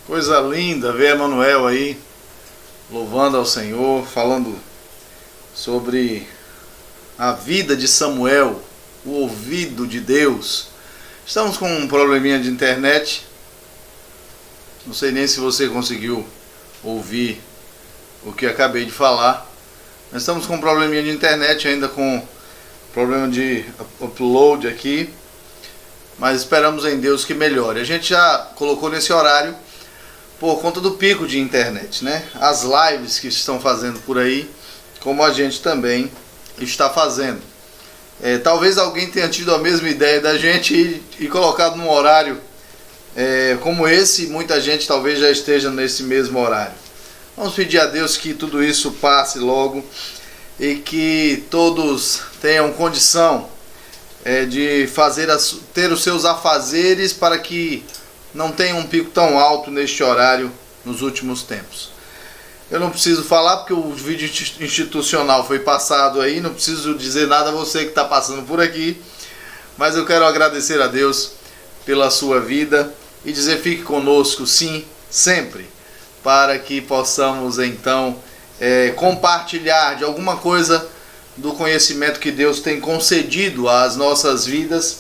Coisa linda ver Emanuel aí, louvando ao Senhor, falando sobre a vida de Samuel, o ouvido de Deus. Estamos com um probleminha de internet, não sei nem se você conseguiu ouvir o que acabei de falar. Nós estamos com um probleminha de internet, ainda com problema de upload aqui, mas esperamos em Deus que melhore. A gente já colocou nesse horário por conta do pico de internet, né? As lives que estão fazendo por aí, como a gente também está fazendo. Talvez alguém tenha tido a mesma ideia da gente e colocado num horário como esse. Muita gente talvez já esteja nesse mesmo horário. Vamos pedir a Deus que tudo isso passe logo e que todos tenham condição de ter os seus afazeres para que não tenha um pico tão alto neste horário nos últimos tempos. Eu não preciso falar porque o vídeo institucional foi passado aí, não preciso dizer nada a você que está passando por aqui, mas eu quero agradecer a Deus pela sua vida e dizer: fique conosco sim, sempre, para que possamos então compartilhar de alguma coisa do conhecimento que Deus tem concedido às nossas vidas,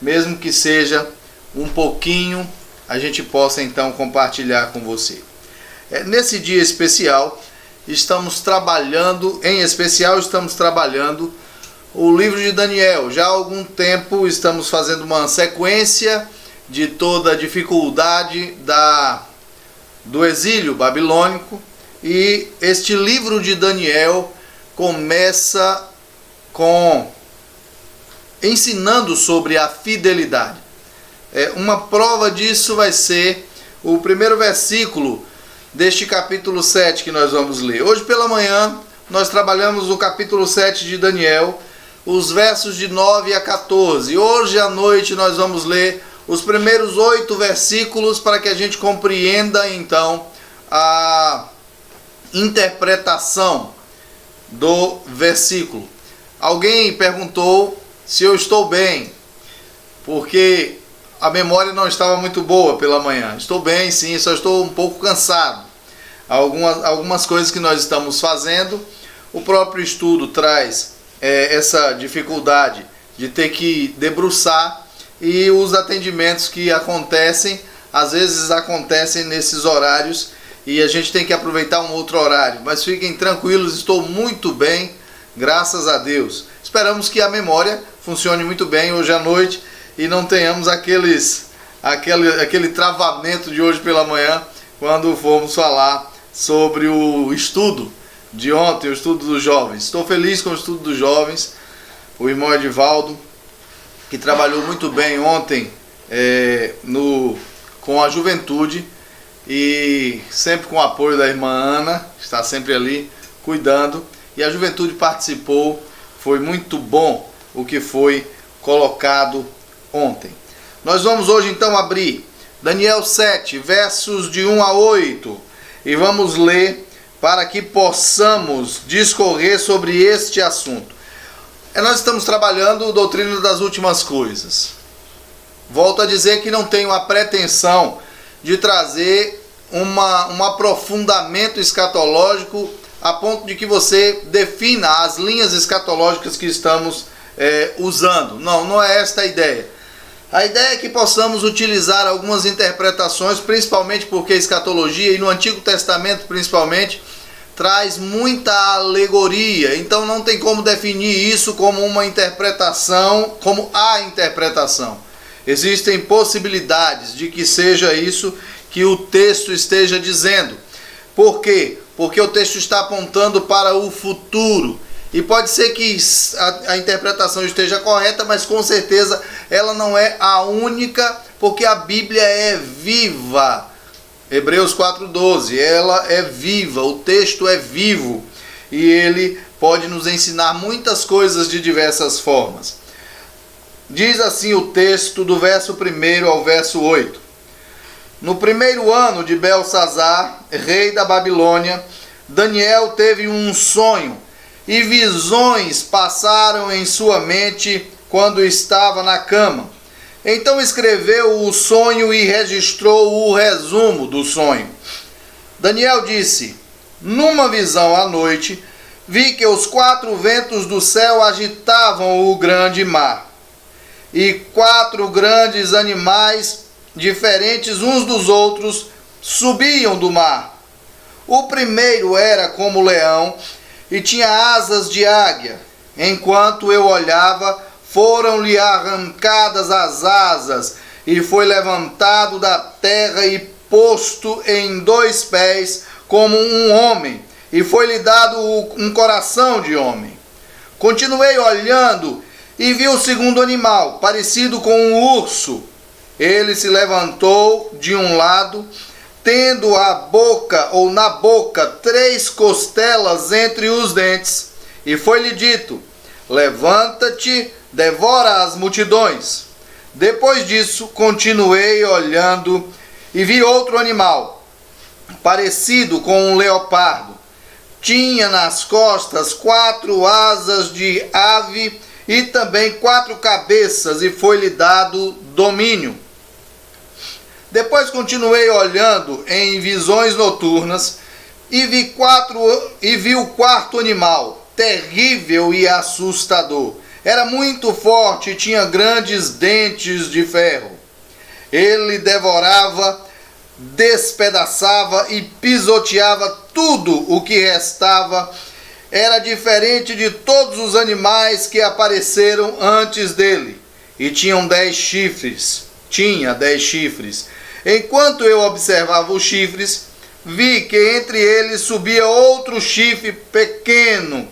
mesmo que seja um pouquinho, a gente possa então compartilhar com você. Nesse dia especial, estamos trabalhando o livro de Daniel. Já há algum tempo estamos fazendo uma sequência de toda a dificuldade do exílio babilônico, e este livro de Daniel começa ensinando sobre a fidelidade. Uma prova disso vai ser o primeiro versículo deste capítulo 7 que nós vamos ler. Hoje pela manhã nós trabalhamos o capítulo 7 de Daniel, os versos de 9 a 14. Hoje à noite nós vamos ler os primeiros 8 versículos para que a gente compreenda então a interpretação do versículo. Alguém perguntou se eu estou bem, porque a memória não estava muito boa pela manhã. Estou bem sim, só estou um pouco cansado. Algumas coisas que nós estamos fazendo, o próprio estudo traz essa dificuldade de ter que debruçar, e os atendimentos que acontecem, às vezes acontecem nesses horários e a gente tem que aproveitar um outro horário. Mas fiquem tranquilos, estou muito bem, graças a Deus. Esperamos que a memória funcione muito bem hoje à noite e não tenhamos aquele travamento de hoje pela manhã, quando formos falar sobre o estudo de ontem, o estudo dos jovens. Estou feliz com o estudo dos jovens. O irmão Edivaldo, que trabalhou muito bem ontem com a juventude, e sempre com o apoio da irmã Ana, que está sempre ali cuidando, e a juventude participou. Foi muito bom o que foi colocado ontem. Nós vamos hoje então abrir Daniel 7, versos de 1 a 8, e vamos ler para que possamos discorrer sobre este assunto. Nós estamos trabalhando a doutrina das últimas coisas. Volto a dizer que não tenho a pretensão de trazer um aprofundamento escatológico a ponto de que você defina as linhas escatológicas que estamos usando. Não é esta a ideia. A ideia é que possamos utilizar algumas interpretações, principalmente porque a escatologia, e no Antigo Testamento principalmente, traz muita alegoria. Então não tem como definir isso como uma interpretação, como a interpretação. Existem possibilidades de que seja isso que o texto esteja dizendo. Por quê? Porque o texto está apontando para o futuro. E pode ser que a interpretação esteja correta, mas com certeza ela não é a única, porque a Bíblia é viva. Hebreus 4:12, ela é viva, o texto é vivo, e ele pode nos ensinar muitas coisas de diversas formas. Diz assim o texto do verso 1 ao verso 8. No primeiro ano de Belsazar, rei da Babilônia, Daniel teve um sonho, e visões passaram em sua mente quando estava na cama. Então escreveu o sonho e registrou o resumo do sonho. Daniel disse: numa visão à noite, vi que os 4 ventos do céu agitavam o grande mar, e 4 grandes animais, diferentes uns dos outros, subiam do mar. O primeiro era como leão e tinha asas de águia. Enquanto eu olhava, foram-lhe arrancadas as asas, e foi levantado da terra e posto em 2 pés como um homem, e foi-lhe dado um coração de homem. Continuei olhando e vi o segundo animal, parecido com um urso. Ele se levantou de um lado, tendo a boca ou na boca 3 costelas entre os dentes, e foi-lhe dito: levanta-te, devora as multidões. Depois disso, continuei olhando e vi outro animal, parecido com um leopardo. Tinha nas costas 4 asas de ave e também 4 cabeças, e foi-lhe dado domínio. Depois continuei olhando em visões noturnas e vi o quarto animal, terrível e assustador. Era muito forte e tinha grandes dentes de ferro. Ele devorava, despedaçava e pisoteava tudo o que restava. Era diferente de todos os animais que apareceram antes dele, e tinha 10 chifres. Enquanto eu observava os chifres, vi que entre eles subia outro chifre pequeno,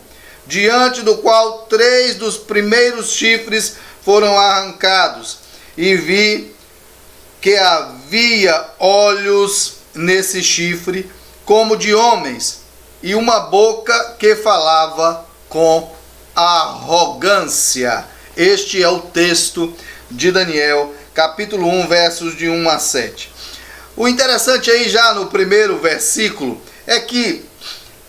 diante do qual 3 dos primeiros chifres foram arrancados, e vi que havia olhos nesse chifre como de homens, e uma boca que falava com arrogância. Este é o texto de Daniel, capítulo 1, versos de 1 a 7. O interessante aí já no primeiro versículo é que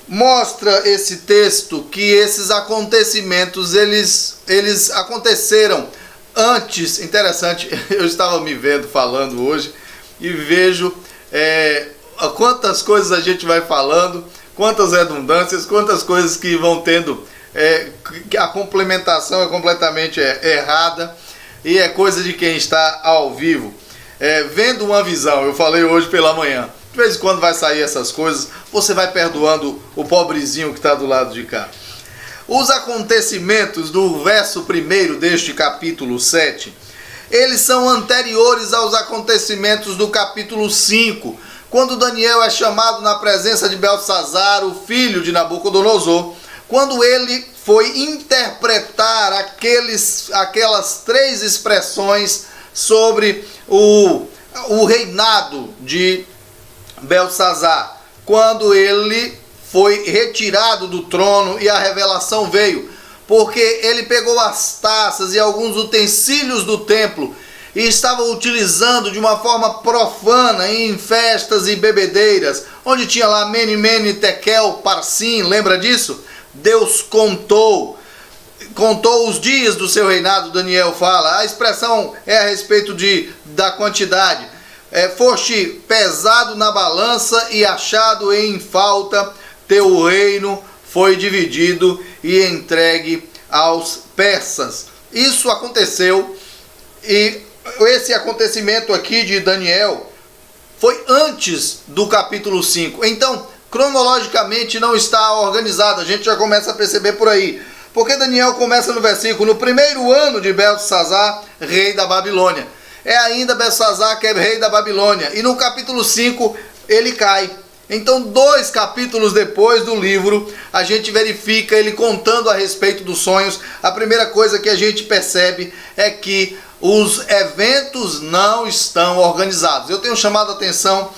mostra esse texto que esses acontecimentos, eles aconteceram antes. Interessante, eu estava me vendo falando hoje e vejo quantas coisas a gente vai falando, quantas redundâncias, quantas coisas que vão tendo, que a complementação é completamente errada, e é coisa de quem está ao vivo, vendo uma visão. Eu falei hoje pela manhã, de vez em quando vai sair essas coisas, você vai perdoando o pobrezinho que está do lado de cá. Os acontecimentos do verso 1 deste capítulo 7, eles são anteriores aos acontecimentos do capítulo 5, quando Daniel é chamado na presença de Beltsazar, o filho de Nabucodonosor, quando ele foi interpretar aquelas 3 expressões sobre o reinado de Beltsazar, quando ele foi retirado do trono e a revelação veio, porque ele pegou as taças e alguns utensílios do templo e estava utilizando de uma forma profana em festas e bebedeiras, onde tinha lá Mene, Mene, Tekel, Parsim, lembra disso? Deus contou os dias do seu reinado, Daniel fala. A expressão é a respeito da quantidade. Foste pesado na balança e achado em falta, teu reino foi dividido e entregue aos persas. Isso aconteceu, e esse acontecimento aqui de Daniel foi antes do capítulo 5. Então, cronologicamente não está organizado, a gente já começa a perceber por aí. Porque Daniel começa no versículo: no primeiro ano de Beltsazar, rei da Babilônia. É ainda Beltsazar que é rei da Babilônia. E no capítulo 5 ele cai. Então 2 capítulos depois do livro, a gente verifica ele contando a respeito dos sonhos. A primeira coisa que a gente percebe é que os eventos não estão organizados. Eu tenho chamado a atenção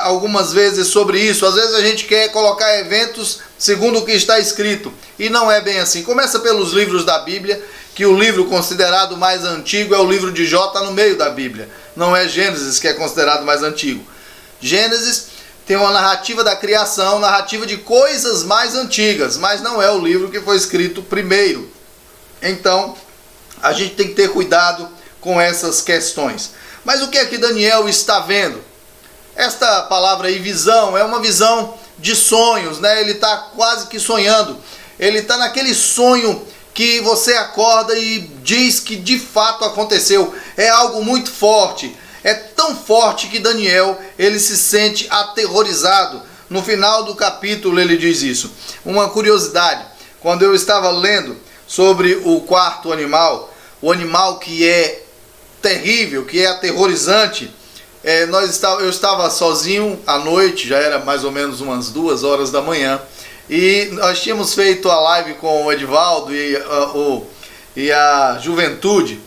algumas vezes sobre isso. Às vezes a gente quer colocar eventos segundo o que está escrito, e não é bem assim. Começa pelos livros da Bíblia, que o livro considerado mais antigo é o livro de Jó, está no meio da Bíblia. Não é Gênesis que é considerado mais antigo. Gênesis tem uma narrativa da criação, narrativa de coisas mais antigas, mas não é o livro que foi escrito primeiro. Então, a gente tem que ter cuidado com essas questões. Mas o que é que Daniel está vendo? Esta palavra aí, visão, é uma visão de sonhos, né? Ele está quase que sonhando. Ele está naquele sonho que você acorda e diz que de fato aconteceu. É algo muito forte. É tão forte que Daniel, ele se sente aterrorizado. No final do capítulo ele diz isso. Uma curiosidade, quando eu estava lendo sobre o quarto animal, o animal que é terrível, que é aterrorizante, eu estava sozinho à noite, já era mais ou menos umas 2 horas da manhã, e nós tínhamos feito a live com o Edivaldo e a Juventude,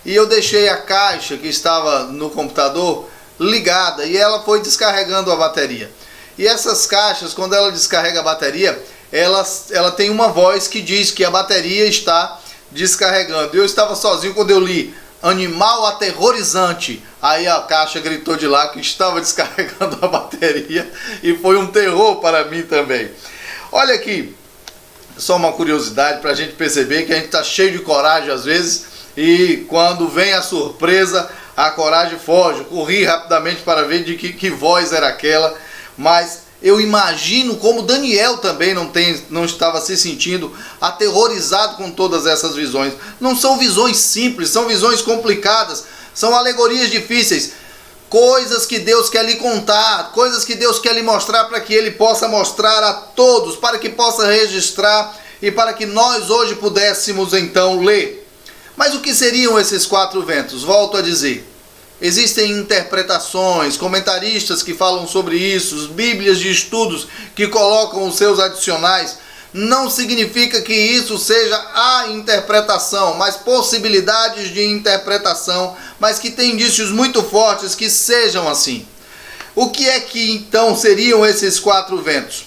e eu deixei a caixa que estava no computador ligada, e ela foi descarregando a bateria. E essas caixas, quando ela descarrega a bateria, ela tem uma voz que diz que a bateria está descarregando. Eu estava sozinho quando eu li animal aterrorizante. Aí a caixa gritou de lá que estava descarregando a bateria e foi um terror para mim também. Olha aqui, só uma curiosidade para a gente perceber que a gente está cheio de coragem às vezes e quando vem a surpresa, a coragem foge. Corri rapidamente para ver de que voz era aquela, mas eu imagino como Daniel também não estava se sentindo aterrorizado com todas essas visões. Não são visões simples, são visões complicadas, são alegorias difíceis, coisas que Deus quer lhe contar, coisas que Deus quer lhe mostrar para que Ele possa mostrar a todos, para que possa registrar e para que nós hoje pudéssemos então ler. Mas o que seriam esses 4 ventos? Volto a dizer. Existem interpretações, comentaristas que falam sobre isso, bíblias de estudos que colocam os seus adicionais. Não significa que isso seja a interpretação, mas possibilidades de interpretação, mas que tem indícios muito fortes que sejam assim. O que é que então seriam esses 4 ventos?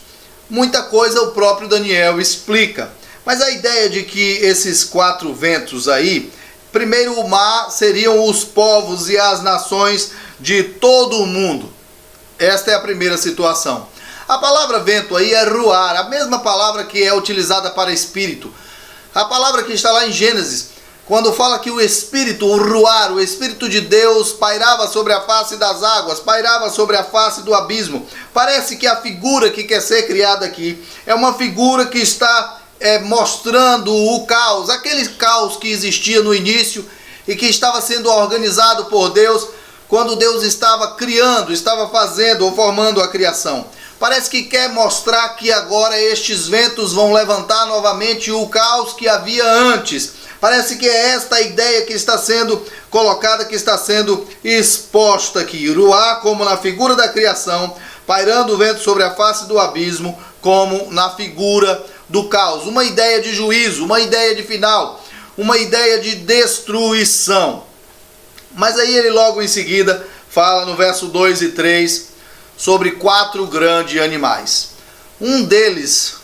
Muita coisa o próprio Daniel explica, mas a ideia de que esses 4 ventos aí, primeiro, o mar seriam os povos e as nações de todo o mundo. Esta é a primeira situação. A palavra vento aí é ruar, a mesma palavra que é utilizada para espírito. A palavra que está lá em Gênesis, quando fala que o espírito, o ruar, o espírito de Deus pairava sobre a face das águas, pairava sobre a face do abismo. Parece que a figura que quer ser criada aqui é uma figura que está mostrando o caos, aquele caos que existia no início e que estava sendo organizado por Deus quando Deus estava criando, estava fazendo ou formando a criação. Parece que quer mostrar que agora estes ventos vão levantar novamente o caos que havia antes. Parece que é esta a ideia que está sendo colocada, que está sendo exposta aqui. Ruá como na figura da criação, pairando o vento sobre a face do abismo, como na figura do caos. Uma ideia de juízo, uma ideia de final, uma ideia de destruição. Mas aí ele logo em seguida fala no verso 2 e 3 sobre 4 grandes animais. Um deles,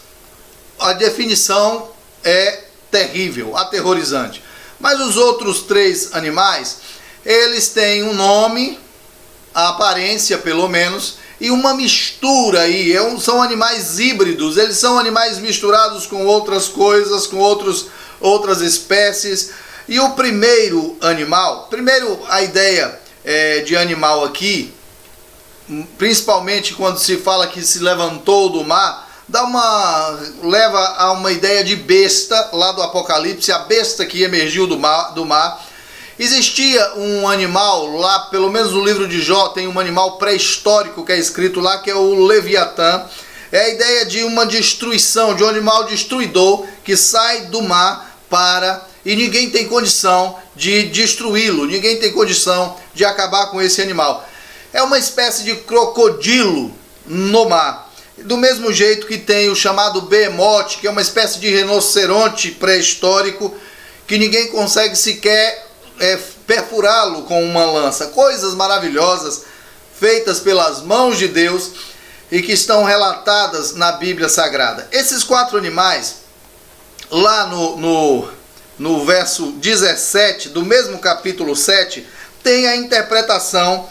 a definição é terrível, aterrorizante. Mas os outros 3 animais, eles têm um nome, a aparência pelo menos, e uma mistura aí, são animais híbridos, eles são animais misturados com outras coisas, com outras espécies. E o primeiro animal, a ideia de animal aqui, principalmente quando se fala que se levantou do mar, leva a uma ideia de besta, lá do Apocalipse, a besta que emergiu do mar. Existia um animal lá, pelo menos no livro de Jó, tem um animal pré-histórico que é escrito lá, que é o Leviatã. É a ideia de uma destruição, de um animal destruidor que sai do mar e ninguém tem condição de destruí-lo, ninguém tem condição de acabar com esse animal. É uma espécie de crocodilo no mar. Do mesmo jeito que tem o chamado Behemoth, que é uma espécie de rinoceronte pré-histórico, que ninguém consegue sequer perfurá-lo com uma lança. Coisas maravilhosas feitas pelas mãos de Deus e que estão relatadas na Bíblia Sagrada. Esses 4 animais, lá no verso 17 do mesmo capítulo 7, tem a interpretação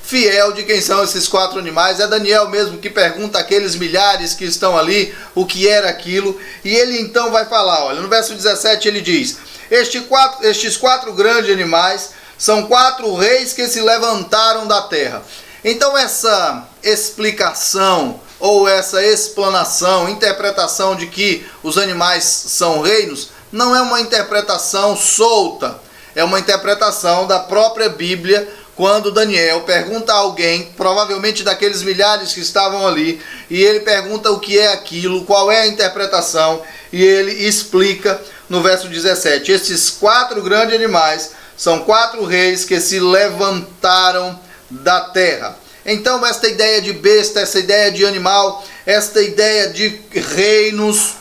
fiel de quem são esses 4 animais. É Daniel mesmo que pergunta àqueles milhares que estão ali o que era aquilo, e ele então vai falar, olha, no verso 17 ele diz: Estes quatro grandes animais são quatro reis que se levantaram da terra. Então essa explicação ou essa explanação, interpretação de que os animais são reinos, não é uma interpretação solta, é uma interpretação da própria Bíblia, quando Daniel pergunta a alguém, provavelmente daqueles milhares que estavam ali, e ele pergunta o que é aquilo, qual é a interpretação, e ele explica no verso 17, estes quatro grandes animais são quatro reis que se levantaram da terra. Então esta ideia de besta, essa ideia de animal, esta ideia de reinos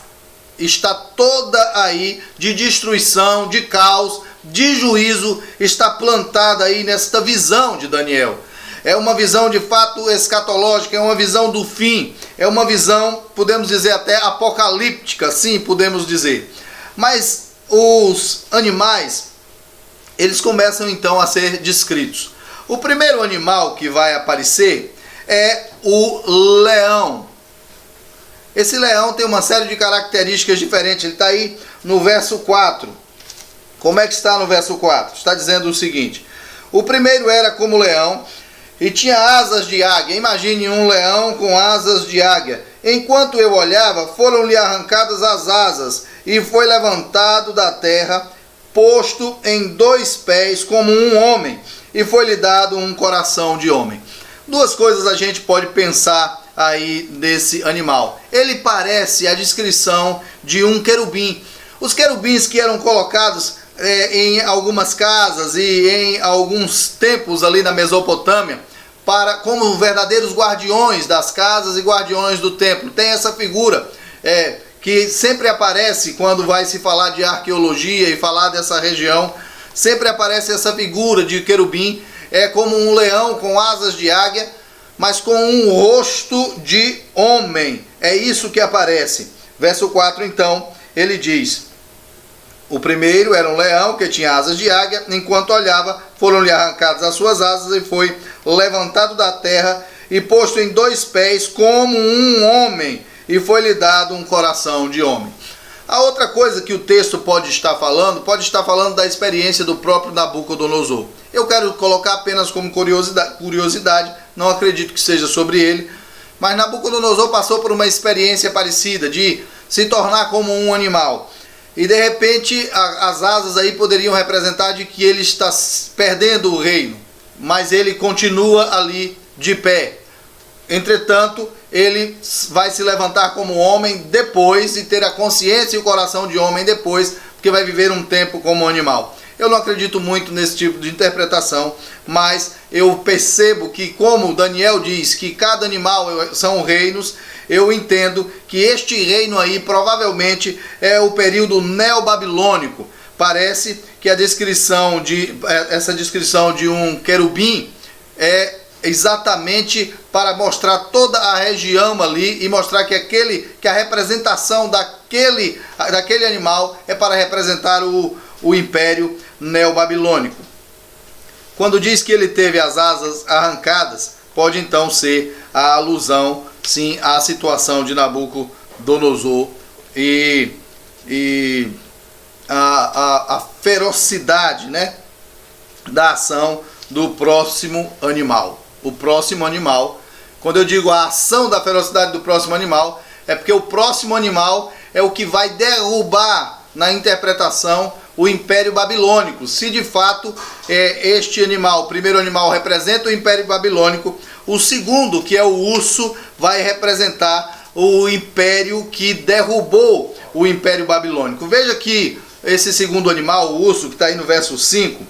está toda aí, de destruição, de caos, de juízo, está plantada aí nesta visão de Daniel. É uma visão de fato escatológica, é uma visão do fim, é uma visão, podemos dizer até apocalíptica, sim, podemos dizer. Mas os animais, eles começam então a ser descritos. O primeiro animal que vai aparecer é o leão. Esse leão tem uma série de características diferentes. Ele está aí no verso 4. Como é que está no verso 4? Está dizendo o seguinte: o primeiro era como leão e tinha asas de águia. Imagine um leão com asas de águia. Enquanto eu olhava, foram-lhe arrancadas as asas e foi levantado da terra, posto em 2 pés como um homem, e foi-lhe dado um coração de homem. Duas coisas a gente pode pensar aí desse animal. Ele parece a descrição de um querubim. Os querubins que eram colocados em algumas casas e em alguns templos ali na Mesopotâmia, como verdadeiros guardiões das casas e guardiões do templo. Tem essa figura que sempre aparece quando vai se falar de arqueologia e falar dessa região. Sempre aparece essa figura de querubim, é como um leão com asas de águia, mas com um rosto de homem. É isso que aparece. Verso 4 então, ele diz: o primeiro era um leão que tinha asas de águia, enquanto olhava, foram-lhe arrancadas as suas asas e foi levantado da terra e posto em 2 pés como um homem, e foi-lhe dado um coração de homem. A outra coisa que o texto pode estar falando da experiência do próprio Nabucodonosor. Eu quero colocar apenas como curiosidade, não acredito que seja sobre ele, mas Nabucodonosor passou por uma experiência parecida, de se tornar como um animal. E de repente as asas aí poderiam representar de que ele está perdendo o reino, mas ele continua ali de pé. Entretanto, ele vai se levantar como homem depois e ter a consciência e o coração de homem depois, porque vai viver um tempo como animal. Eu não acredito muito nesse tipo de interpretação, mas eu percebo que, como Daniel diz que cada animal são reinos, eu entendo que este reino aí provavelmente é o período neobabilônico. Parece que essa descrição de um querubim é exatamente para mostrar toda a região ali e mostrar que a representação daquele animal é para representar o império neobabilônico. Quando diz que ele teve as asas arrancadas, pode então ser a alusão, sim, à situação de Nabucodonosor e a ferocidade, né, da ação do próximo animal. O próximo animal, quando eu digo a ação da ferocidade do próximo animal, é porque o próximo animal é o que vai derrubar, na interpretação, o Império Babilônico. Se de fato este animal, o primeiro animal, representa o Império Babilônico, o segundo, que é o urso, vai representar o império que derrubou o Império Babilônico. Veja que esse segundo animal, o urso, que está aí no verso 5,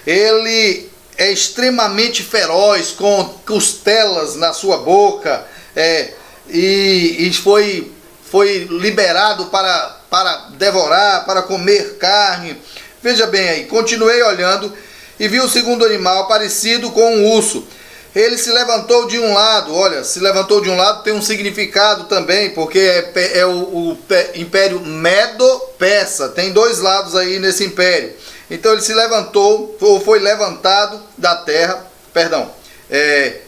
ele é extremamente feroz, com costelas na sua boca, e foi liberado para devorar, para comer carne. Veja bem aí, continuei olhando e vi o segundo animal parecido com um urso. Ele se levantou de um lado. Olha, se levantou de um lado tem um significado também, porque é o Império Medo-Persa. Tem 2 lados aí nesse império. Então ele se levantou, ou foi levantado da terra,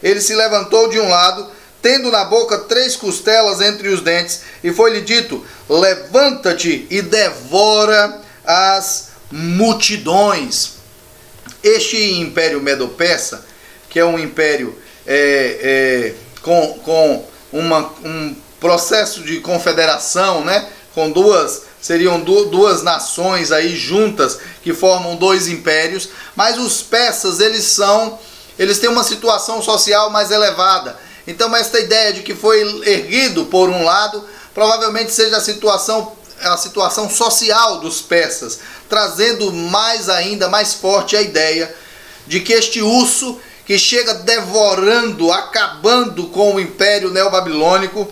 ele se levantou de um lado, tendo na boca 3 costelas entre os dentes, e foi-lhe dito: levanta-te e devora as multidões. Este Império Medo-Persa, que é um império com um processo de confederação, né? Seriam duas nações aí juntas que formam dois impérios, mas os persas eles têm uma situação social mais elevada. Então esta ideia de que foi erguido por um lado, provavelmente seja a situação social dos persas, trazendo mais forte a ideia de que este urso que chega devorando, acabando com o Império Neobabilônico,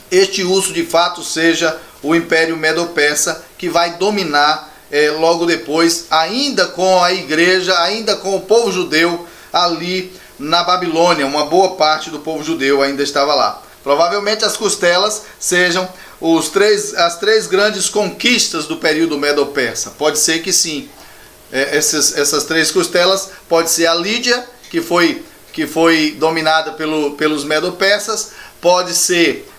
este urso de fato seja o Império Medo-Persa, que vai dominar logo depois, ainda com a igreja, ainda com o povo judeu ali na Babilônia. Uma boa parte do povo judeu ainda estava lá. Provavelmente as costelas sejam as três grandes conquistas do período Medo-Persa. Pode ser que sim. Essas três costelas, pode ser a Lídia, que foi dominada pelos Medo-Persas, pode ser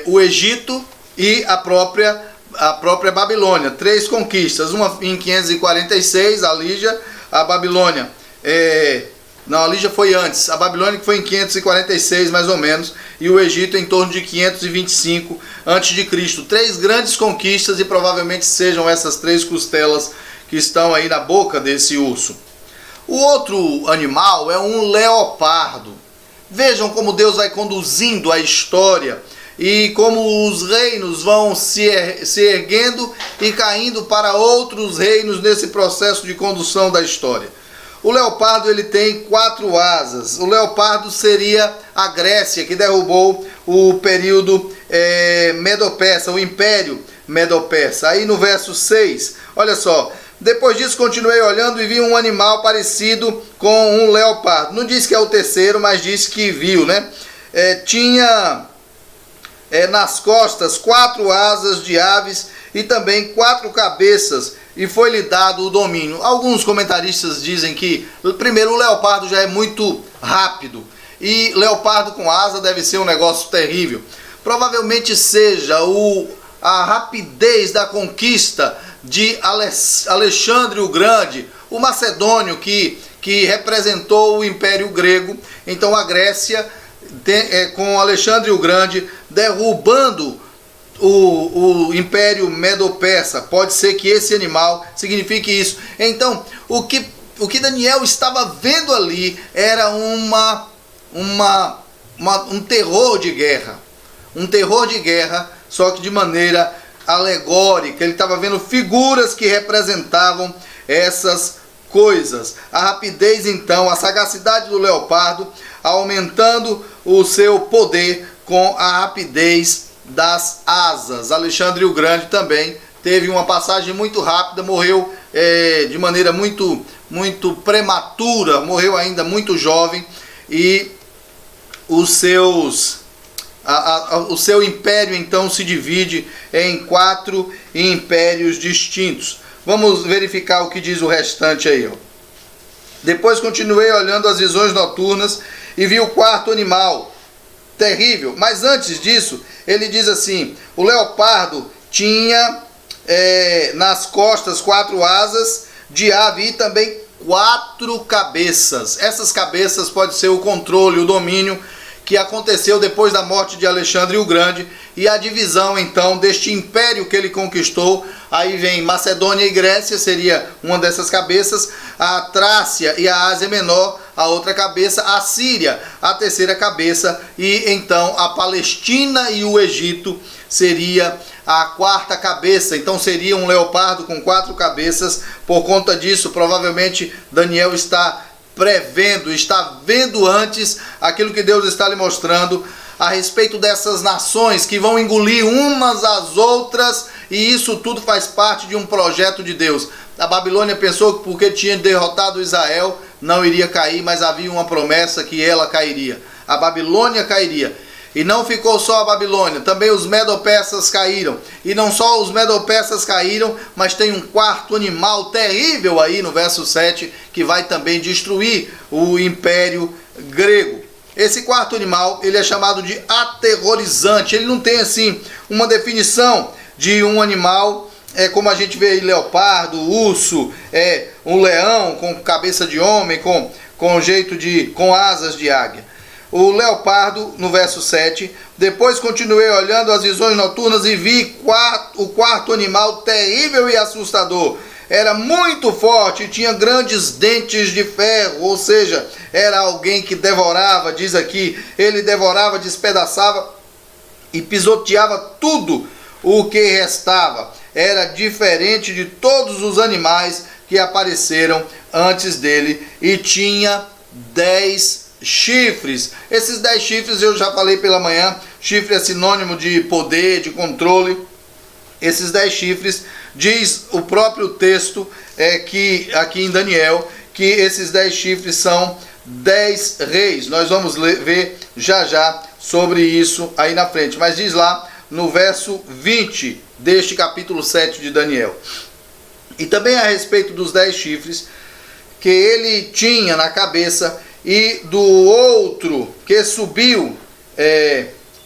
o Egito e a própria Babilônia. Três conquistas, uma em 546, a Lídia, a Babilônia. Não, a Lídia foi antes, a Babilônia que foi em 546 mais ou menos, e o Egito em torno de 525 a.C. Três grandes conquistas, e provavelmente sejam essas três costelas que estão aí na boca desse urso. O outro animal é um leopardo. Vejam como Deus vai conduzindo a história e como os reinos vão se erguendo e caindo para outros reinos nesse processo de condução da história. O leopardo ele tem 4 asas. O leopardo seria a Grécia, que derrubou o período Medo-Persa, o Império Medo-Persa. Aí no verso 6, olha só. Depois disso continuei olhando e vi um animal parecido com um leopardo. Não diz que é o terceiro, mas diz que viu, né? Tinha nas costas 4 asas de aves e também 4 cabeças, e foi-lhe dado o domínio. Alguns comentaristas dizem que, primeiro, o leopardo já é muito rápido, e leopardo com asa deve ser um negócio terrível. Provavelmente seja a rapidez da conquista de Alexandre o Grande, o macedônio que representou o Império Grego. Então a Grécia, com Alexandre o Grande, derrubando o Império Medo-Persa. Pode ser que esse animal signifique isso. Então, o que Daniel estava vendo ali era um terror de guerra. Um terror de guerra, só que de maneira alegórica. Ele estava vendo figuras que representavam essas coisas. A rapidez, então, a sagacidade do leopardo, aumentando o seu poder com a rapidez das asas. Alexandre o Grande também teve uma passagem muito rápida, morreu de maneira muito prematura, morreu ainda muito jovem, e o seu império então se divide em 4 impérios distintos. Vamos verificar o que diz o restante aí, ó. Depois continuei olhando as visões noturnas e vi o 4º animal, terrível. Mas antes disso, ele diz assim: o leopardo tinha nas costas 4 asas de ave e também 4 cabeças. Essas cabeças pode ser o controle, o domínio que aconteceu depois da morte de Alexandre o Grande, e a divisão então deste império que ele conquistou. Aí vem Macedônia e Grécia, seria uma dessas cabeças, a Trácia e a Ásia Menor, a outra cabeça, a Síria, a terceira cabeça, e então a Palestina e o Egito seria a 4ª cabeça. Então seria um leopardo com 4 cabeças. Por conta disso, provavelmente Daniel está prevendo, está vendo antes aquilo que Deus está lhe mostrando a respeito dessas nações que vão engolir umas às outras, e isso tudo faz parte de um projeto de Deus. A Babilônia pensou que porque tinha derrotado Israel não iria cair, mas havia uma promessa que ela cairia. A Babilônia cairia. E não ficou só a Babilônia, também os Medo-Persas caíram. E não só os Medo-Persas caíram, mas tem um 4º animal terrível aí no verso 7, que vai também destruir o Império Grego. Esse 4º animal, ele é chamado de aterrorizante. Ele não tem assim uma definição de um animal como a gente vê aí, leopardo, urso, um leão com cabeça de homem, com asas de águia. O leopardo, no verso 7, depois continuei olhando as visões noturnas e vi o quarto animal terrível e assustador. Era muito forte e tinha grandes dentes de ferro, ou seja, era alguém que devorava, diz aqui, ele devorava, despedaçava e pisoteava tudo o que restava. Era diferente de todos os animais que apareceram antes dele e tinha 10 chifres. Esses 10 chifres eu já falei pela manhã, chifre é sinônimo de poder, de controle. Esses 10 chifres, diz o próprio texto que aqui em Daniel, que esses 10 chifres são 10 reis. Nós vamos ver já sobre isso aí na frente, mas diz lá no verso 20 deste capítulo 7 de Daniel. E também a respeito dos 10 chifres que ele tinha na cabeça, e do outro que subiu,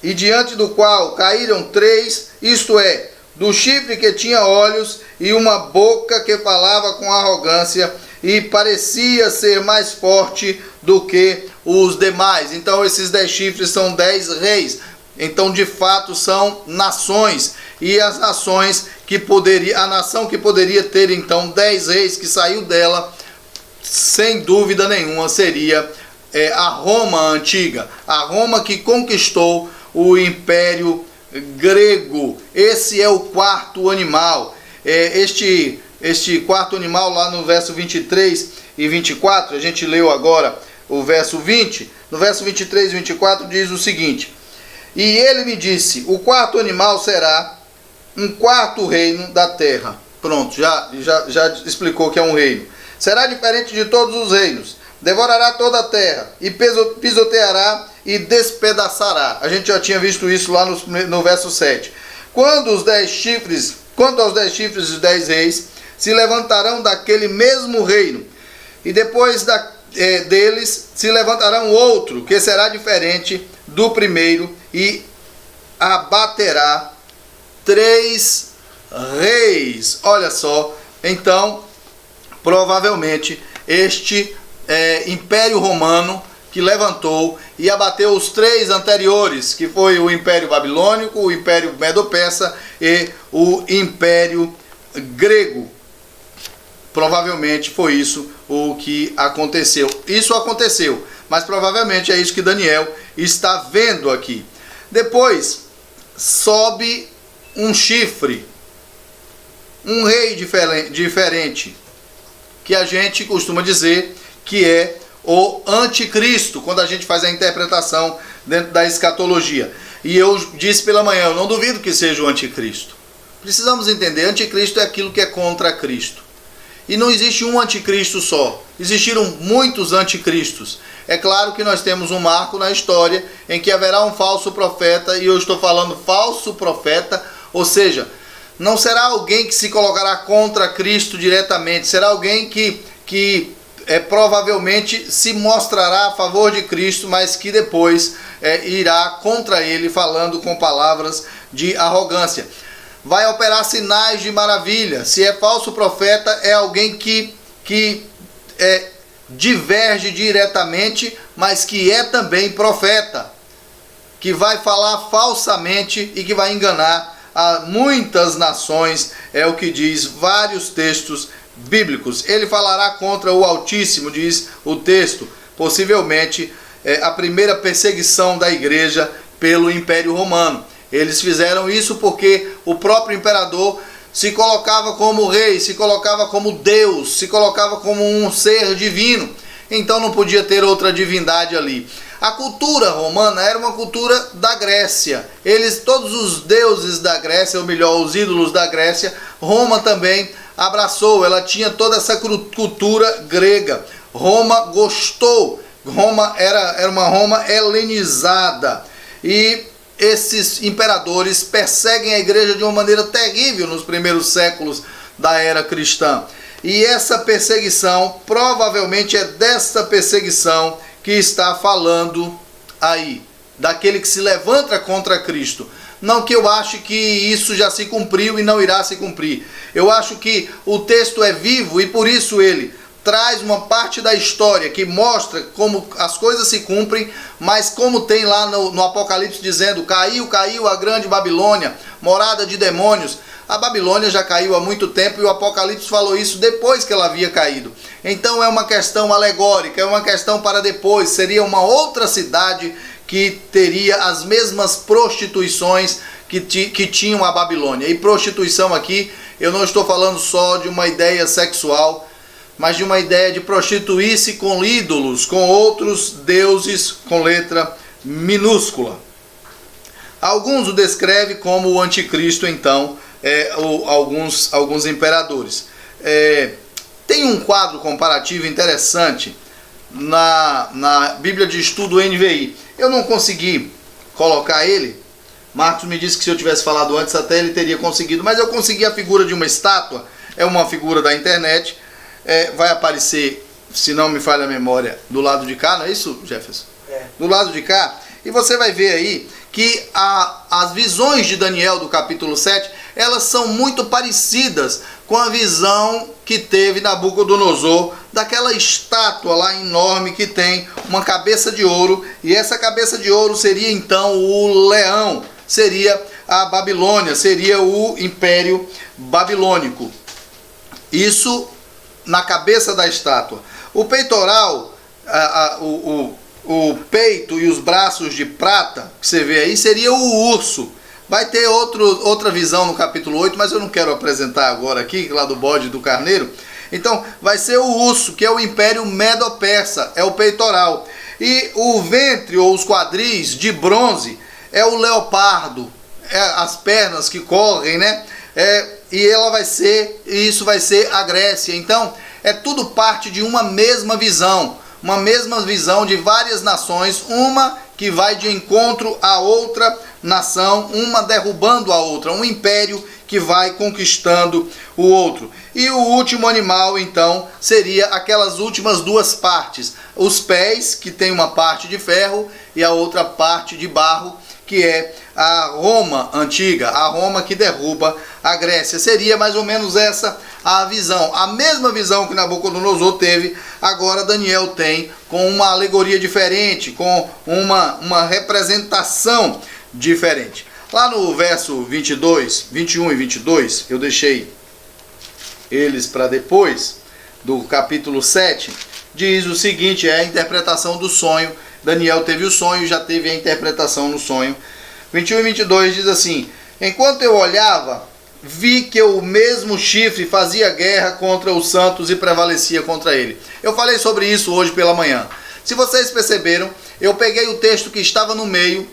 e diante do qual caíram 3, isto é, do chifre que tinha olhos e uma boca que falava com arrogância e parecia ser mais forte do que os demais. Então esses 10 chifres são 10 reis. Então de fato são nações, e as nações a nação que poderia ter então 10 reis, que saiu dela, sem dúvida nenhuma, seria a Roma antiga, a Roma que conquistou o Império Grego. Esse é o quarto animal. Este quarto animal, lá no verso 23 e 24, a gente leu agora o verso 20, no verso 23 e 24 diz o seguinte: e ele me disse, o quarto animal será um quarto reino da terra. Pronto, já explicou que é um reino. Será diferente de todos os reinos, devorará toda a terra, e pisoteará e despedaçará. A gente já tinha visto isso lá no verso 7. Quanto aos 10 chifres dos 10 reis, se levantarão daquele mesmo reino, e depois deles se levantará um outro, que será diferente do primeiro, e abaterá 3 reis. Olha só, então, provavelmente, este Império Romano que levantou e abateu os 3 anteriores, que foi o Império Babilônico, o Império Medo-Persa e o Império Grego. Provavelmente foi isso o que aconteceu. Isso aconteceu, mas provavelmente é isso que Daniel está vendo aqui. Depois sobe um chifre, um rei diferente, que a gente costuma dizer que é o anticristo, quando a gente faz a interpretação dentro da escatologia. E eu disse pela manhã, eu não duvido que seja o anticristo. Precisamos entender, anticristo é aquilo que é contra Cristo. E não existe um anticristo só, existiram muitos anticristos. É claro que nós temos um marco na história em que haverá um falso profeta, e eu estou falando falso profeta, ou seja, não será alguém que se colocará contra Cristo diretamente, será alguém que provavelmente se mostrará a favor de Cristo, mas que depois irá contra ele, falando com palavras de arrogância. Vai operar sinais de maravilha. Se é falso profeta, é alguém que diverge diretamente, mas que é também profeta, que vai falar falsamente e que vai enganar a muitas nações, é o que diz vários textos bíblicos. Ele falará contra o Altíssimo, diz o texto, possivelmente a primeira perseguição da igreja pelo Império Romano. Eles fizeram isso porque o próprio imperador se colocava como rei, se colocava como Deus, se colocava como um ser divino. Então não podia ter outra divindade ali. A cultura romana era uma cultura da Grécia. Todos os deuses da Grécia, ou melhor, os ídolos da Grécia, Roma também abraçou. Ela tinha toda essa cultura grega. Roma gostou. Roma era uma Roma helenizada. E esses imperadores perseguem a igreja de uma maneira terrível nos primeiros séculos da era cristã. E essa perseguição, provavelmente é dessa perseguição que está falando aí, daquele que se levanta contra Cristo. Não que eu ache que isso já se cumpriu e não irá se cumprir. Eu acho que o texto é vivo e por isso ele traz uma parte da história que mostra como as coisas se cumprem, mas como tem lá no Apocalipse dizendo: caiu a grande Babilônia, morada de demônios. A Babilônia já caiu há muito tempo e o Apocalipse falou isso depois que ela havia caído. Então é uma questão alegórica, é uma questão para depois. Seria uma outra cidade que teria as mesmas prostituições que tinham a Babilônia. E prostituição aqui, eu não estou falando só de uma ideia sexual, mas de uma ideia de prostituir-se com ídolos, com outros deuses com letra minúscula. Alguns o descrevem como o anticristo, então, alguns imperadores. Tem um quadro comparativo interessante na Bíblia de Estudo NVI. Eu não consegui colocar ele. Marcos me disse que se eu tivesse falado antes até ele teria conseguido, mas eu consegui a figura de uma estátua. É uma figura da internet. Vai aparecer, se não me falha a memória, do lado de cá, não é isso, Jefferson? Do lado de cá. E você vai ver aí que as visões de Daniel do capítulo 7, elas são muito parecidas com a visão que teve Nabucodonosor, daquela estátua lá enorme que tem uma cabeça de ouro, e essa cabeça de ouro seria então o leão, seria a Babilônia, seria o Império Babilônico. Isso na cabeça da estátua. O peitoral, o peito e os braços de prata, que você vê aí, seria o urso. Vai ter outra visão no capítulo 8, mas eu não quero apresentar agora aqui, lá do bode e do carneiro. Então, vai ser o urso, que é o Império Medo-Persa, é o peitoral. E o ventre, ou os quadris, de bronze, é o leopardo, as pernas que correm, né? E isso vai ser a Grécia. Então, é tudo parte de uma mesma visão de várias nações, uma que vai de encontro a outra nação, uma derrubando a outra, um império que vai conquistando o outro. E o último animal, então, seria aquelas últimas duas partes, os pés, que tem uma parte de ferro e a outra parte de barro, que é a Roma antiga, a Roma que derruba a Grécia. Seria mais ou menos essa a visão. A mesma visão que Nabucodonosor teve, agora Daniel tem, com uma alegoria diferente, com uma representação diferente. Lá no verso 22, 21 e 22, eu deixei eles para depois, do capítulo 7, diz o seguinte, é a interpretação do sonho. Daniel teve o sonho, já teve a interpretação no sonho. 21 e 22 diz assim: enquanto eu olhava, vi que o mesmo chifre fazia guerra contra os santos e prevalecia contra ele. Eu falei sobre isso hoje pela manhã. Se vocês perceberam, eu peguei o texto que estava no meio,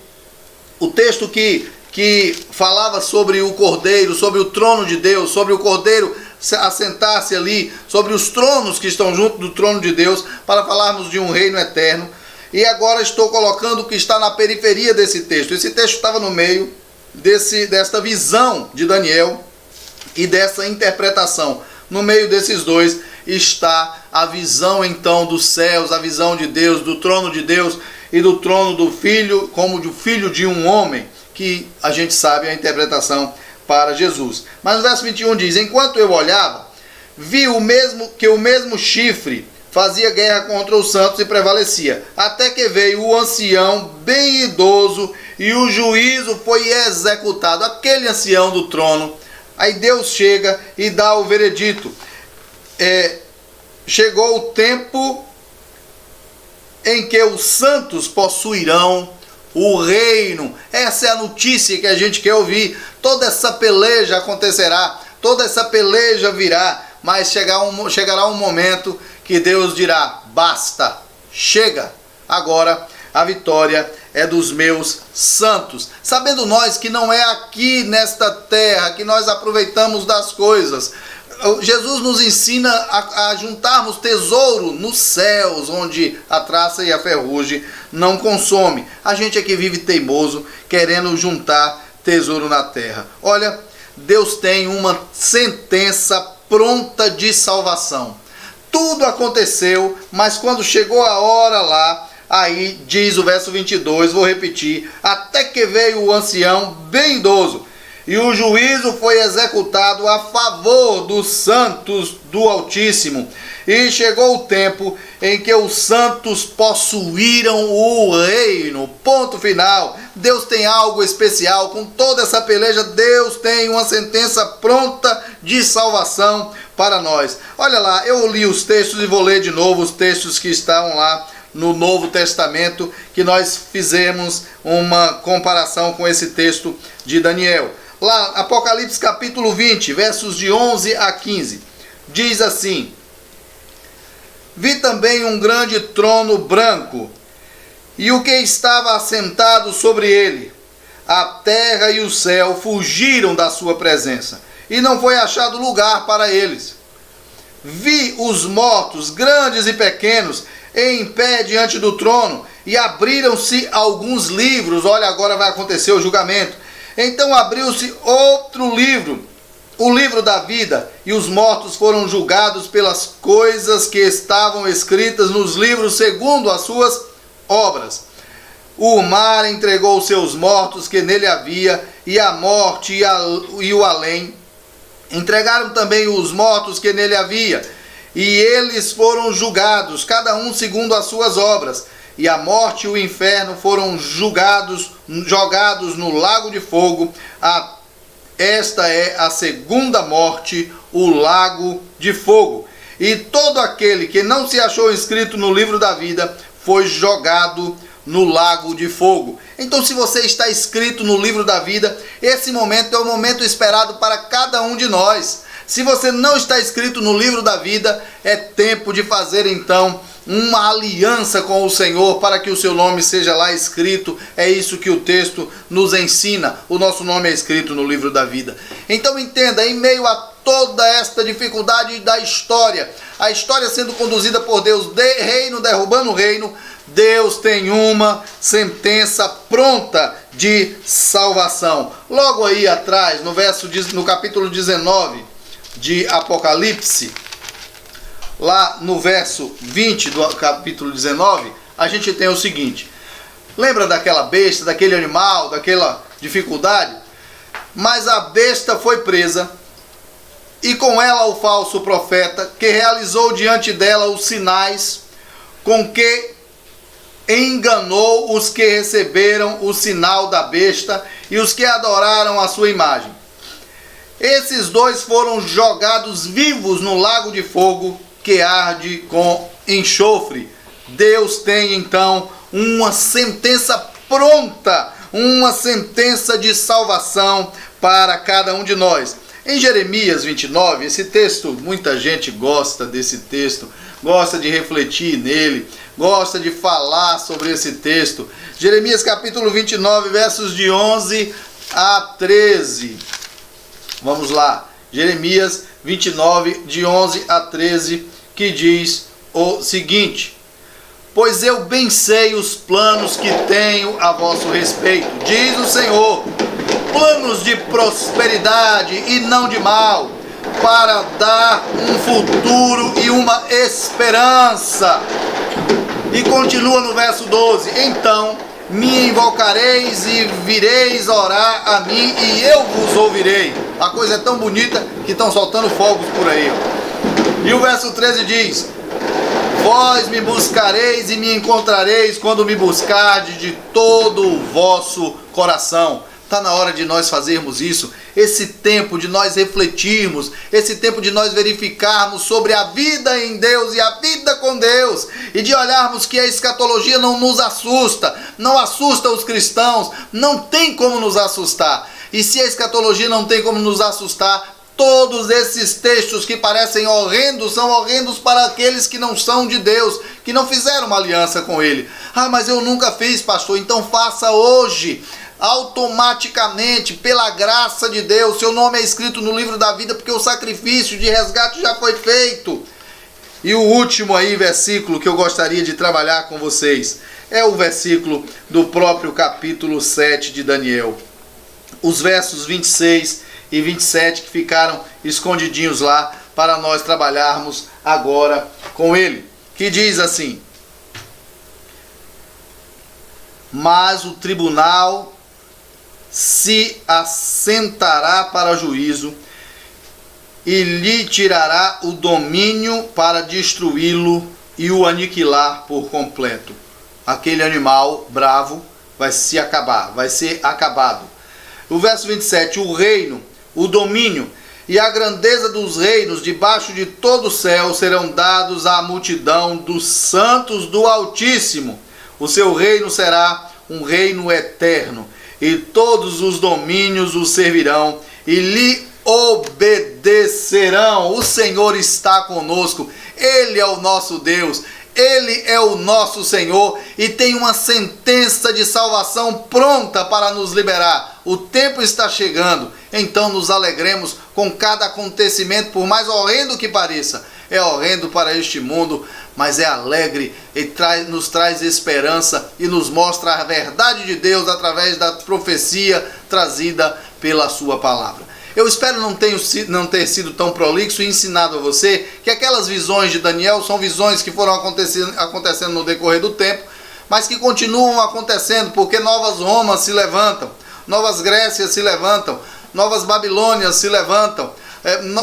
o texto que falava sobre o Cordeiro, sobre o trono de Deus, sobre o Cordeiro assentar-se ali, sobre os tronos que estão junto do trono de Deus, para falarmos de um reino eterno. E agora estou colocando o que está na periferia desse texto. Esse texto estava no meio desta visão de Daniel e dessa interpretação. No meio desses dois está a visão então dos céus, a visão de Deus, do trono de Deus e do trono do Filho, como do Filho de um homem, que a gente sabe a interpretação para Jesus. Mas no verso 21 diz: enquanto eu olhava, vi o mesmo chifre fazia guerra contra os santos e prevalecia, até que veio o ancião bem idoso e o juízo foi executado. Aquele ancião do trono, aí Deus chega e dá o veredito. Chegou o tempo em que os santos possuirão o reino. Essa é a notícia que a gente quer ouvir. Toda essa peleja acontecerá, toda essa peleja virá, mas chegará um momento que Deus dirá: basta, chega, agora a vitória é dos meus santos. Sabendo nós que não é aqui nesta terra que nós aproveitamos das coisas. Jesus nos ensina a juntarmos tesouro nos céus, onde a traça e a ferrugem não consomem. A gente é que vive teimoso, querendo juntar tesouro na terra. Olha, Deus tem uma sentença pronta de salvação. Tudo aconteceu, mas quando chegou a hora lá, Aí diz o verso 22, vou repetir: até que veio o ancião bem idoso, e o juízo foi executado a favor dos santos do Altíssimo. E chegou o tempo em que os santos possuíram o reino. Ponto final. Deus tem algo especial. Com toda essa peleja, Deus tem uma sentença pronta de salvação para nós. Olha lá, eu li os textos e vou ler de novo os textos que estão lá no Novo Testamento, que nós fizemos uma comparação com esse texto de Daniel. Lá, Apocalipse capítulo 20, versos de 11 a 15. Diz assim: vi também um grande trono branco, e o que estava assentado sobre ele. A terra e o céu fugiram da sua presença, e não foi achado lugar para eles. Vi os mortos, grandes e pequenos, em pé diante do trono, e abriram-se alguns livros. Olha, agora vai acontecer o julgamento. Então abriu-se outro livro, o livro da vida, e os mortos foram julgados pelas coisas que estavam escritas nos livros segundo as suas obras. O mar entregou os seus mortos que nele havia, e a morte e o além entregaram também os mortos que nele havia, e eles foram julgados, cada um segundo as suas obras. E a morte e o inferno foram jogados no lago de fogo. Esta é a segunda morte, o lago de fogo. E todo aquele que não se achou inscrito no livro da vida foi jogado no lago de fogo. Então, se você está inscrito no livro da vida, esse momento é o momento esperado para cada um de nós. Se você não está inscrito no livro da vida, é tempo de fazer então uma aliança com o Senhor para que o seu nome seja lá escrito. É isso que o texto nos ensina. O nosso nome é escrito no livro da vida. Então entenda, em meio a toda esta dificuldade da história, a história sendo conduzida por Deus, reino derrubando o reino, Deus tem uma sentença pronta de salvação. Logo aí atrás, no capítulo 19 de Apocalipse, lá no verso 20 do capítulo 19, a gente tem o seguinte: lembra daquela besta, daquele animal, daquela dificuldade? Mas a besta foi presa, e com ela o falso profeta, que realizou diante dela os sinais com que enganou os que receberam o sinal da besta e os que adoraram a sua imagem. Esses dois foram jogados vivos no lago de fogo que arde com enxofre. Deus tem então uma sentença pronta, uma sentença de salvação para cada um de nós. Em Jeremias 29, esse texto, muita gente gosta desse texto, gosta de refletir nele, gosta de falar sobre esse texto. Jeremias capítulo 29, versos de 11 a 13. Vamos lá, Jeremias 29, de 11 a 13, que diz o seguinte: pois eu bem sei os planos que tenho a vosso respeito, diz o Senhor, planos de prosperidade e não de mal, para dar um futuro e uma esperança. E continua no verso 12: então me invocareis e vireis orar a mim, e eu vos ouvirei. A coisa é tão bonita que estão soltando fogos por aí. E o verso 13 diz: vós me buscareis e me encontrareis quando me buscardes de todo o vosso coração. Está na hora de nós fazermos isso, esse tempo de nós refletirmos, esse tempo de nós verificarmos sobre a vida em Deus e a vida com Deus, e de olharmos que a escatologia não nos assusta, não assusta os cristãos, não tem como nos assustar. E se a escatologia não tem como nos assustar, todos esses textos que parecem horrendos, são horrendos para aqueles que não são de Deus, que não fizeram uma aliança com Ele. Ah, mas eu nunca fiz, pastor. Então faça hoje. Automaticamente, pela graça de Deus, seu nome é escrito no livro da vida, porque o sacrifício de resgate já foi feito. E o último aí versículo que eu gostaria de trabalhar com vocês é o versículo do próprio capítulo 7 de Daniel. Os versos 26 e 27 que ficaram escondidinhos lá para nós trabalharmos agora com ele. Que diz assim: mas o tribunal se assentará para juízo e lhe tirará o domínio para destruí-lo e o aniquilar por completo. Aquele animal bravo vai se acabar, vai ser acabado. O verso 27, o reino, o domínio e a grandeza dos reinos debaixo de todo o céu serão dados à multidão dos santos do Altíssimo. O seu reino será um reino eterno, e todos os domínios o servirão e lhe obedecerão. O Senhor está conosco, Ele é o nosso Deus, Ele é o nosso Senhor e tem uma sentença de salvação pronta para nos liberar. O tempo está chegando, então nos alegremos com cada acontecimento, por mais horrendo que pareça. É horrendo para este mundo, mas é alegre e nos traz esperança e nos mostra a verdade de Deus através da profecia trazida pela sua palavra. Eu espero não ter sido tão prolixo e ensinado a você que aquelas visões de Daniel são visões que foram acontecendo no decorrer do tempo, mas que continuam acontecendo porque novas Romas se levantam, novas Grécias se levantam, novas Babilônias se levantam,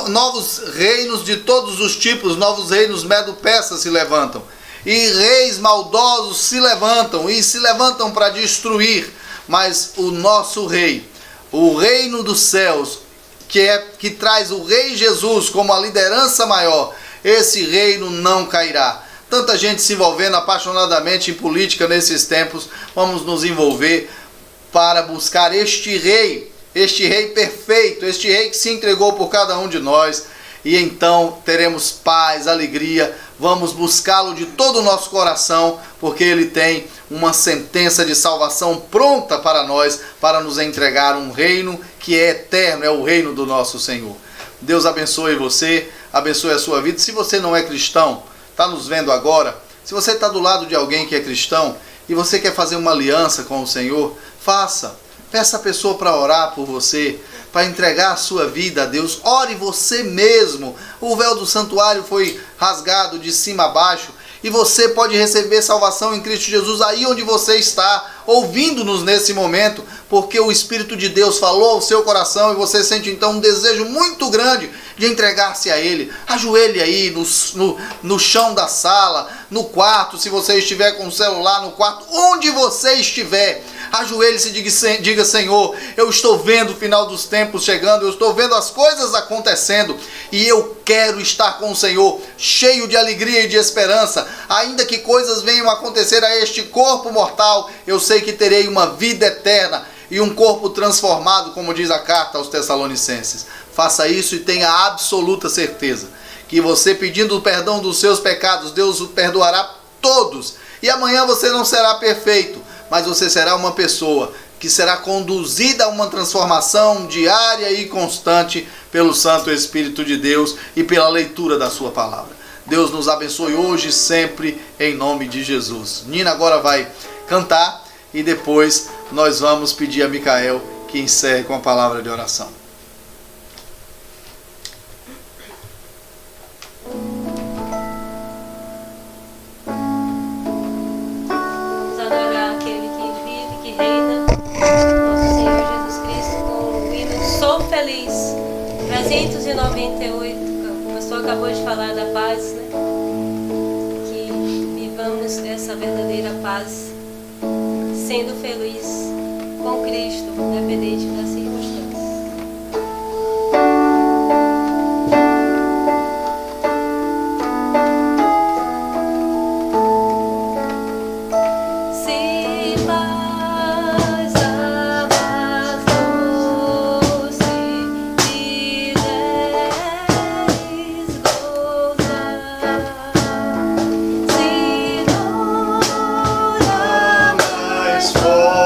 novos reinos de todos os tipos, novos reinos medo-persas se levantam, e reis maldosos se levantam para destruir, mas o nosso rei, o reino dos céus, que traz o Rei Jesus como a liderança maior, esse reino não cairá. Tanta gente se envolvendo apaixonadamente em política nesses tempos, vamos nos envolver para buscar este rei perfeito, este rei que se entregou por cada um de nós, e então teremos paz, alegria, vamos buscá-lo de todo o nosso coração, porque ele tem uma sentença de salvação pronta para nós, para nos entregar um reino que é eterno, é o reino do nosso Senhor. Deus abençoe você, abençoe a sua vida. Se você não é cristão, está nos vendo agora, se você está do lado de alguém que é cristão e você quer fazer uma aliança com o Senhor, faça. Peça a pessoa para orar por você, para entregar a sua vida a Deus. Ore você mesmo. O véu do santuário foi rasgado de cima a baixo e você pode receber salvação em Cristo Jesus aí onde você está, ouvindo-nos nesse momento, porque o Espírito de Deus falou ao seu coração e você sente então um desejo muito grande de entregar-se a Ele. Ajoelhe aí no chão da sala, no quarto, se você estiver com o celular no quarto, onde você estiver. Ajoelhe-se e diga: Senhor, eu estou vendo o final dos tempos chegando, eu estou vendo as coisas acontecendo e eu quero estar com o Senhor, cheio de alegria e de esperança. Ainda que coisas venham a acontecer a este corpo mortal, eu sei que terei uma vida eterna e um corpo transformado, como diz a carta aos Tessalonicenses. Faça isso e tenha absoluta certeza que você, pedindo o perdão dos seus pecados, Deus o perdoará todos. E amanhã você não será perfeito, mas você será uma pessoa que será conduzida a uma transformação diária e constante pelo Santo Espírito de Deus e pela leitura da sua palavra. Deus nos abençoe hoje e sempre, em nome de Jesus. Nina agora vai cantar e depois nós vamos pedir a Micael que encerre com a palavra de oração. Feliz, 398, o pastor acabou de falar da paz, né? Que vivamos essa verdadeira paz, sendo feliz com Cristo, independente das circunstâncias. Forte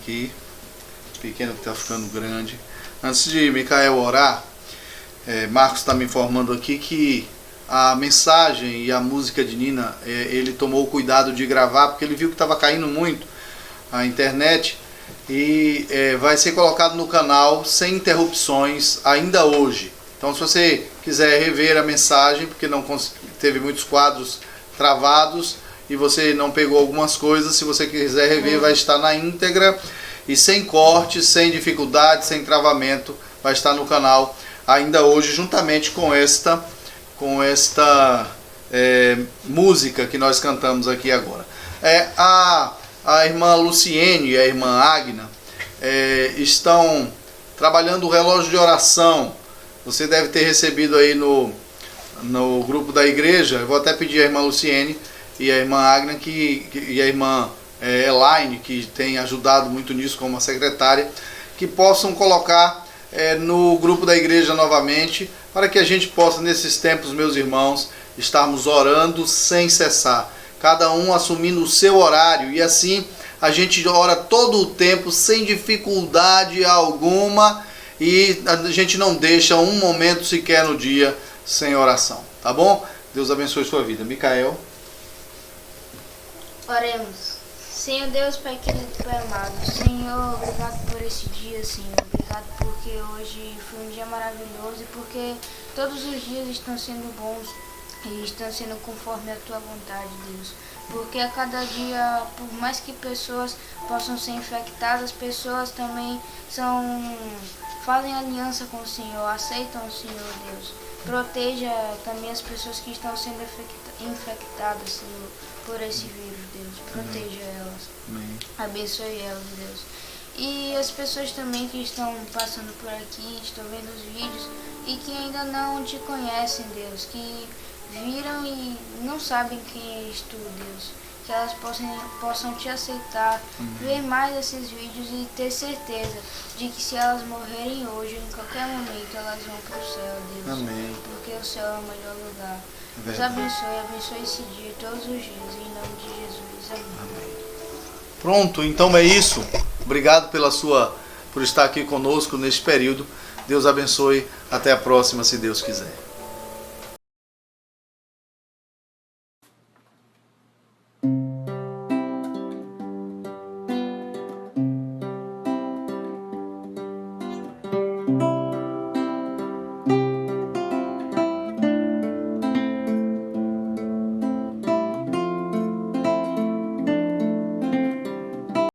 aqui. Pequeno que está ficando grande. Antes de Micael orar, Marcos está me informando aqui que a mensagem e a música de Nina, ele tomou o cuidado de gravar, porque ele viu que estava caindo muito a internet, e vai ser colocado no canal sem interrupções ainda hoje. Então, se você quiser rever a mensagem, porque não teve muitos quadros travados e você não pegou algumas coisas, se você quiser rever, vai estar na íntegra e sem corte, sem dificuldade, sem travamento, vai estar no canal ainda hoje, juntamente com esta música que nós cantamos aqui agora. A irmã Luciene e a irmã Agna estão trabalhando o relógio de oração. Você deve ter recebido aí no grupo da igreja. Eu vou até pedir a irmã Luciene e a irmã Agna e a irmã Elaine, que tem ajudado muito nisso como a secretária, que possam colocar no grupo da igreja novamente, para que a gente possa, nesses tempos, meus irmãos, estarmos orando sem cessar, cada um assumindo o seu horário, e assim a gente ora todo o tempo sem dificuldade alguma, e a gente não deixa um momento sequer no dia sem oração, tá bom? Deus abençoe sua vida. Micael. Oremos. Senhor Deus, Pai querido, Pai amado, Senhor, obrigado por esse dia, Senhor, obrigado porque hoje foi um dia maravilhoso e porque todos os dias estão sendo bons e estão sendo conforme a Tua vontade, Deus. Porque a cada dia, por mais que pessoas possam ser infectadas, pessoas também fazem aliança com o Senhor, aceitam o Senhor, Deus. Proteja também as pessoas que estão sendo infectadas, Senhor, por esse vírus, Deus. Proteja elas. Amém. Abençoe elas, Deus. E as pessoas também que estão passando por aqui, estão vendo os vídeos e que ainda não te conhecem, Deus, que viram e não sabem quem és tu, Deus. Que elas possam te aceitar, ver mais esses vídeos e ter certeza de que se elas morrerem hoje, em qualquer momento, elas vão para o céu, Deus. Amém. Porque o céu é o melhor lugar. Deus Verdade. abençoe esse dia todos os dias, em nome de Jesus. Amém. Amém. Pronto, então é isso. Obrigado por estar aqui conosco neste período. Deus abençoe. Até a próxima, se Deus quiser.